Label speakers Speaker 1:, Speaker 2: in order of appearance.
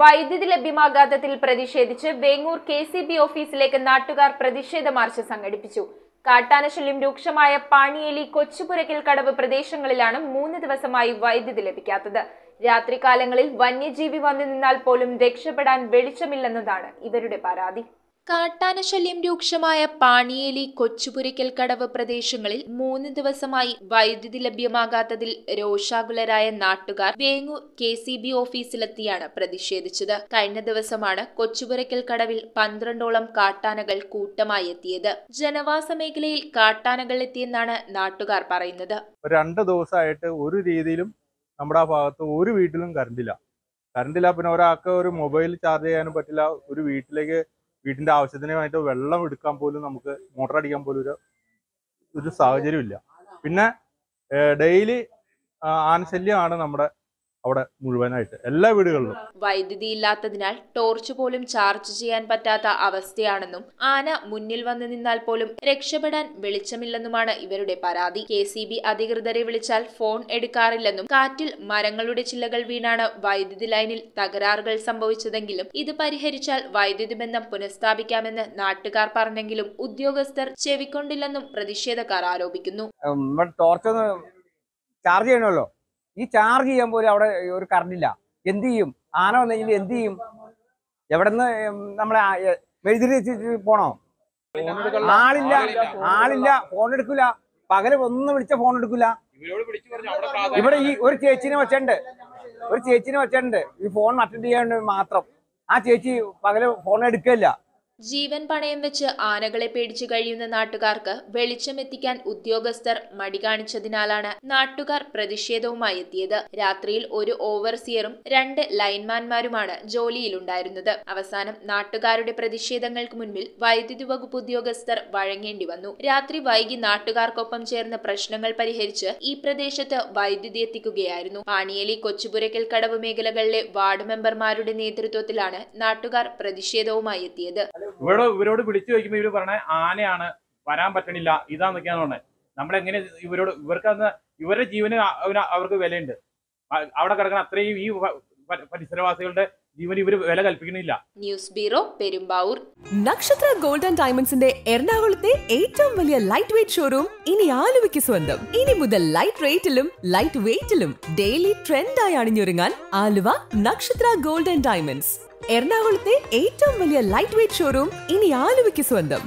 Speaker 1: വൈദ്യുതി ലഭ്യമാകാത്തതിൽ പ്രതിഷേധിച്ച് വേങ്ങൂർ KCB ഓഫീസിലേക്ക് നാട്ടുകാർ പ്രതിഷേധ മാർച്ച് സംഘടിപ്പിച്ചു. കാട്ടാനശല്യം രൂക്ഷമായ പാണിയേലി, കൊച്ചുപുരയ്ക്കൽ കടവ് പ്രദേശങ്ങളിലാണ് 3 ദിവസമായി വൈദ്യുതി ലഭിക്കാത്തത്. രാത്രികാലങ്ങളിൽ വന്യജീവി വന്നു നിന്നാൽ പോലും രക്ഷപ്പെടാൻ വെളിച്ചമില്ലെന്നതാണ് ഇവരുടെ പരാതി. കാട്ടാനശല്യം രൂക്ഷമായ പാണിയേലി, കൊച്ചുപുരയ്ക്കൽ കടവ് പ്രദേശങ്ങളിൽ 3 ദിവസമായി വൈദ്യുതി ലഭ്യമാകാത്തതിൽ രോഷാകുലരായ നാട്ടുകാർ വേങ്ങൂർ KCB ഓഫീസിലെത്തിയാണ് പ്രതിഷേധിച്ചത്. കഴിഞ്ഞ ദിവസമാണ് കൊച്ചുപുരയ്ക്കൽ കടവിൽ 12ഓളം കാട്ടാനകൾ കൂട്ടമായി എത്തിയത്. ജനവാസ മേഖലയിൽ കാട്ടാനകൾ എത്തിയെന്നാണ് നാട്ടുകാർ പറയുന്നത്.
Speaker 2: 2 ദിവസമായിട്ട് ഒരു രീതിയിലും നമ്മുടെ ആ ഭാഗത്ത് ഒരു വീട്ടിലും കറണ്ടില്ല. പിന്നെ ഒരാൾക്ക് ഒരു മൊബൈൽ ചാർജ് ചെയ്യാനും പറ്റില്ല. ഒരു വീട്ടിന്റെ ആവശ്യത്തിനായിട്ട് വെള്ളം എടുക്കാൻ പോലും, നമുക്ക് മോട്ടർ അടിക്കാൻ പോലും ഒരു സാഹചര്യമില്ല. പിന്നെ ഡെയിലി ആനശല്യമാണ് നമ്മുടെ അവിടെ മുഴുവനായിട്ട് എല്ലാ വീടുകളിലും.
Speaker 1: വൈദ്യുതി ഇല്ലാത്തതിനാൽ ടോർച്ച് പോലും ചാർജ് ചെയ്യാൻ പറ്റാത്ത അവസ്ഥയാണെന്നും ആന മുന്നിൽ വന്നു നിന്നാൽ പോലും രക്ഷപ്പെടാൻ വെളിച്ചമില്ലെന്നുമാണ് ഇവരുടെ പരാതി. KCB അധികൃതരെ വിളിച്ചാൽ ഫോൺ എടുക്കാറില്ലെന്നും കാറ്റിൽ മരങ്ങളുടെ ചില്ലകൾ വീണാണ് വൈദ്യുതി ലൈനിൽ തകരാറുകൾ സംഭവിച്ചതെങ്കിലും ഇത് പരിഹരിച്ചാൽ വൈദ്യുതി ബന്ധം പുനഃസ്ഥാപിക്കാമെന്ന് നാട്ടുകാർ പറഞ്ഞെങ്കിലും ഉദ്യോഗസ്ഥർ ചെവിക്കൊണ്ടില്ലെന്നും പ്രതിഷേധക്കാർ ആരോപിക്കുന്നു.
Speaker 3: ടോർച്ച് ചാർജ് ചെയ്യണമല്ലോ, ഈ ചാർജ് ചെയ്യാൻ പോലും അവിടെ ഒരു കറണ്ടില്ല. എന്ത് ചെയ്യും? ആന വന്നു കഴിഞ്ഞാൽ എന്ത് ചെയ്യും? എവിടെ നിന്ന് നമ്മളെ മെഴുതിരി പോണോ? ആളില്ല, ഫോൺ എടുക്കില്ല. പകല് ഒന്ന് വിളിച്ച ഫോൺ എടുക്കില്ല. ഇവിടെ ഈ ഒരു ചേച്ചിനെ വെച്ചിട്ടുണ്ട് ഈ ഫോൺ അറ്റൻഡ് ചെയ്യാൻ മാത്രം. ആ ചേച്ചി പകല് ഫോൺ എടുക്കില്ല.
Speaker 1: ജീവൻ പണയം വെച്ച് ആനകളെ പേടിച്ചു കഴിയുന്ന നാട്ടുകാർക്ക് വെളിച്ചമെത്തിക്കാൻ ഉദ്യോഗസ്ഥർ മടി കാണിച്ചതിനാലാണ് നാട്ടുകാർ പ്രതിഷേധവുമായി എത്തിയത്. രാത്രിയിൽ ഒരു ഓവർസിയറും 2 ലൈൻമാൻമാരുമാണ് ജോലിയിലുണ്ടായിരുന്നത്. അവസാനം നാട്ടുകാരുടെ പ്രതിഷേധങ്ങൾക്ക് മുൻപിൽ വൈദ്യുതി വകുപ്പ് ഉദ്യോഗസ്ഥർ വഴങ്ങേണ്ടി വന്നു. രാത്രി വൈകി നാട്ടുകാർക്കൊപ്പം ചേർന്ന് പ്രശ്നങ്ങൾ പരിഹരിച്ച് ഈ പ്രദേശത്ത് വൈദ്യുതി എത്തിക്കുകയായിരുന്നു. പാണിയേലി, കൊച്ചുപുരയ്ക്കൽ കടവ് മേഖലകളിലെ വാർഡ് മെമ്പർമാരുടെ നേതൃത്വത്തിലാണ് നാട്ടുകാർ പ്രതിഷേധവുമായി എത്തിയത്.
Speaker 4: ഇവരോട് വിളിച്ചു ചോദിക്കുമ്പോൾ ഇവര് പറഞ്ഞ ആനയാണ്, വരാൻ പറ്റണില്ല, ഇതാന്നൊക്കെയാന്ന് പറഞ്ഞത്. നമ്മളെങ്ങനെ ഇവർക്ക് ഇവരുടെ ജീവന് അവർക്ക് വിലയുണ്ട്. അവിടെ കിടക്കുന്ന അത്രയും ഈ പരിസരവാസികളുടെ ജീവന് ഇവര് വില കൽപ്പിക്കുന്നില്ല.
Speaker 1: News bureau, Perumbavoor.
Speaker 5: നക്ഷത്ര ഗോൾഡ് ആൻഡ് ഡയമണ്ട്സിന്റെ എറണാകുളത്തെ ഏറ്റവും വലിയ ലൈറ്റ് വെയ്റ്റ് ഷോറൂം ഇനി ആലുവയ്ക്ക് സ്വന്തം. ഇനി മുതൽ ലൈറ്റ് റേറ്റിലും ലൈറ്റ് വെയ്റ്റിലും ഡെയിലി ട്രെൻഡായി അണിഞ്ഞൊരുങ്ങാൻ ആലുവ നക്ഷത്ര ഗോൾഡ് ആൻഡ് ഡയമണ്ട്സ്. എറണാകുളത്തെ ഏറ്റവും വലിയ ലൈറ്റ് വെയ്റ്റ് ഷോറൂം ഇനി ആലുവയ്ക്ക് സ്വന്തം.